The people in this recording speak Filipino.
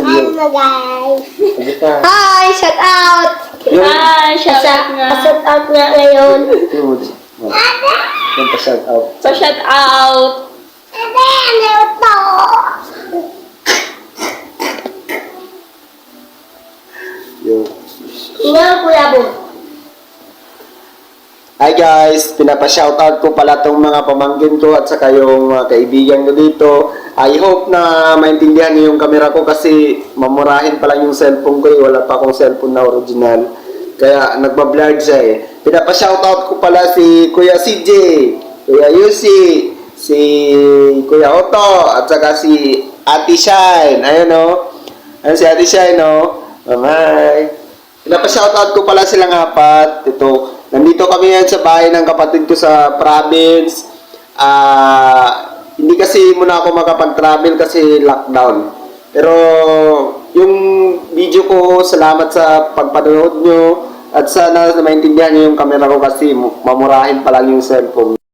Hello guys. Hi! Shout out! Hi, shout out nga. Shout out nga ngayon. Yung pa-shout out. Pa-shout out. Ate, ano to? Yung... Nga, Kuya Bo. Hi guys, pinapa-shoutout ko pala tong mga pamangkin ko at saka yung mga kaibigan ko dito. I hope na maintindihan niyo yung camera ko kasi mamurahin pa lang yung cellphone ko eh. Wala pa akong cellphone na original. Kaya nagbablurred siya eh. Pinapa-shoutout ko pala si Kuya CJ, Kuya Yusi, si Kuya Otto, at saka si Ate Shine. Ayun o. Ayun si Ate Shine o. Bye-bye. Pinapa-shoutout ko pala silang apat. Ito. Nandito kami ngayon sa bahay ng kapatid ko sa province. Hindi kasi muna ako makapag-travel kasi lockdown. Pero yung video ko, salamat sa pagpanood nyo. At sana maintindihan nyo yung camera ko kasi mamurahin pa lang yung cellphone.